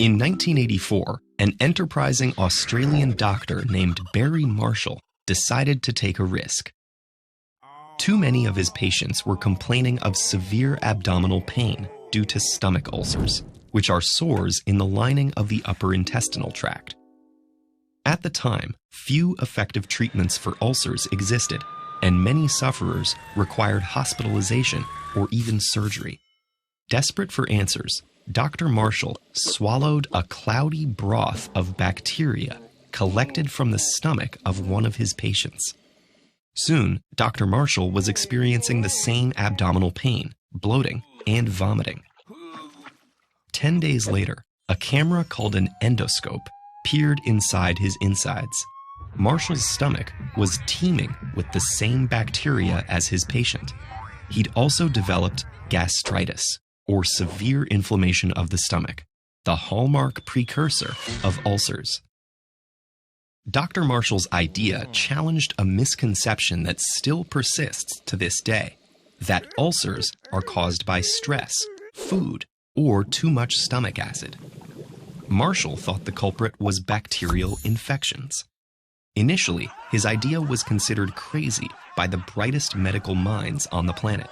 In 1984, an enterprising Australian doctor named Barry Marshall decided to take a risk. Too many of his patients were complaining of severe abdominal pain due to stomach ulcers, which are sores in the lining of the upper intestinal tract. At the time, few effective treatments for ulcers existed, and many sufferers required hospitalization or even surgery. Desperate for answers, Dr. Marshall swallowed a cloudy broth of bacteria collected from the stomach of one of his patients. Soon, Dr. Marshall was experiencing the same abdominal pain, bloating, and vomiting. 10 days later, a camera called an endoscope peered inside his insides. Marshall's stomach was teeming with the same bacteria as his patient. He'd also developed gastritis, or severe inflammation of the stomach, the hallmark precursor of ulcers. Dr. Marshall's idea challenged a misconception that still persists to this day, that ulcers are caused by stress, food, or too much stomach acid. Marshall thought the culprit was bacterial infections. Initially, his idea was considered crazy by the brightest medical minds on the planet.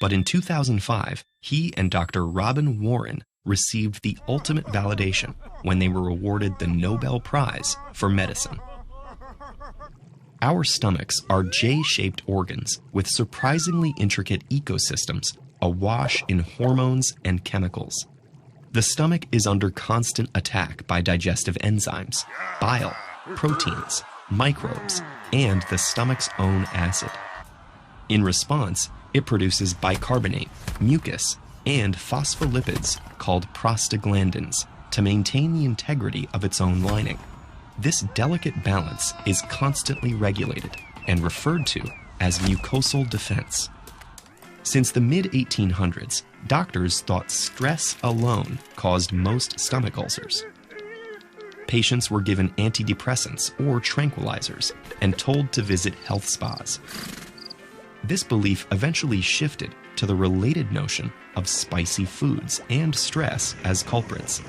But in 2005, he and Dr. Robin Warren received the ultimate validation when they were awarded the Nobel Prize for Medicine. Our stomachs are J-shaped organs with surprisingly intricate ecosystems awash in hormones and chemicals. The stomach is under constant attack by digestive enzymes, bile, proteins, microbes, and the stomach's own acid. In response, it produces bicarbonate, mucus, and phospholipids called prostaglandins to maintain the integrity of its own lining. This delicate balance is constantly regulated and referred to as mucosal defense. Since the mid-1800s, doctors thought stress alone caused most stomach ulcers. Patients were given antidepressants or tranquilizers and told to visit health spas. This belief eventually shifted to the related notion of spicy foods and stress as culprits.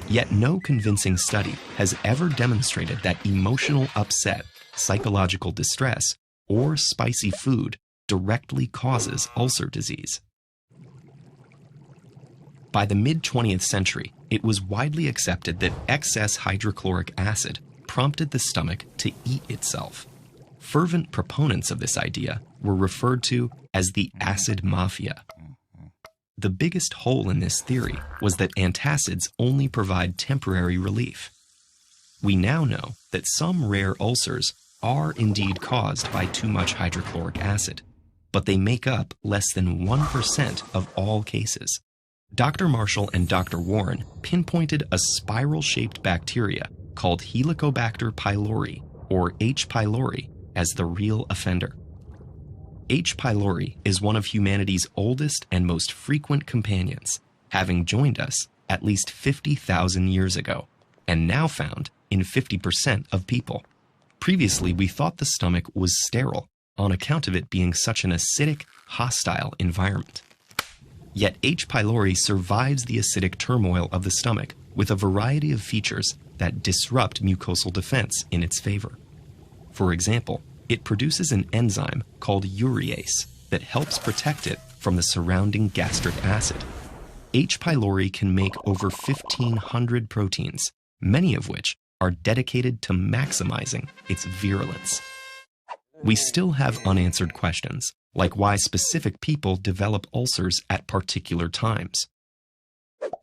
Yet no convincing study has ever demonstrated that emotional upset, psychological distress, or spicy food directly causes ulcer disease. By the mid-20th century, it was widely accepted that excess hydrochloric acid prompted the stomach to eat itself. Fervent proponents of this idea were referred to as the acid mafia. The biggest hole in this theory was that antacids only provide temporary relief. We now know that some rare ulcers are indeed caused by too much hydrochloric acid, but they make up less than 1% of all cases. Dr. Marshall and Dr. Warren pinpointed a spiral-shaped bacteria called Helicobacter pylori, or H. pylori, as the real offender. H. pylori is one of humanity's oldest and most frequent companions, having joined us at least 50,000 years ago, and now found in 50% of people. Previously, we thought the stomach was sterile on account of it being such an acidic, hostile environment. Yet H. pylori survives the acidic turmoil of the stomach with a variety of features that disrupt mucosal defense in its favor. For example, it produces an enzyme called urease that helps protect it from the surrounding gastric acid. H. pylori can make over 1,500 proteins, many of which are dedicated to maximizing its virulence. We still have unanswered questions, like why specific people develop ulcers at particular times.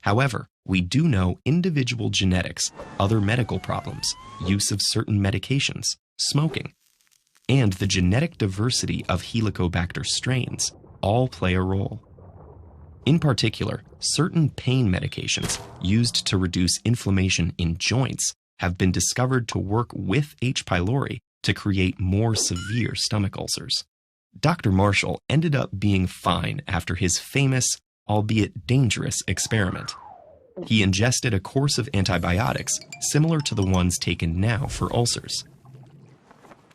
However, we do know individual genetics, other medical problems, use of certain medications, smoking, and the genetic diversity of Helicobacter strains all play a role. In particular, certain pain medications used to reduce inflammation in joints have been discovered to work with H. pylori to create more severe stomach ulcers. Dr. Marshall ended up being fine after his famous, albeit dangerous, experiment. He ingested a course of antibiotics similar to the ones taken now for ulcers.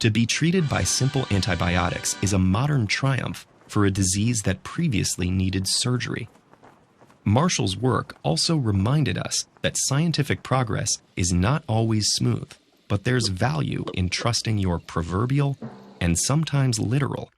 To be treated by simple antibiotics is a modern triumph for a disease that previously needed surgery. Marshall's work also reminded us that scientific progress is not always smooth, but there's value in trusting your proverbial and sometimes literal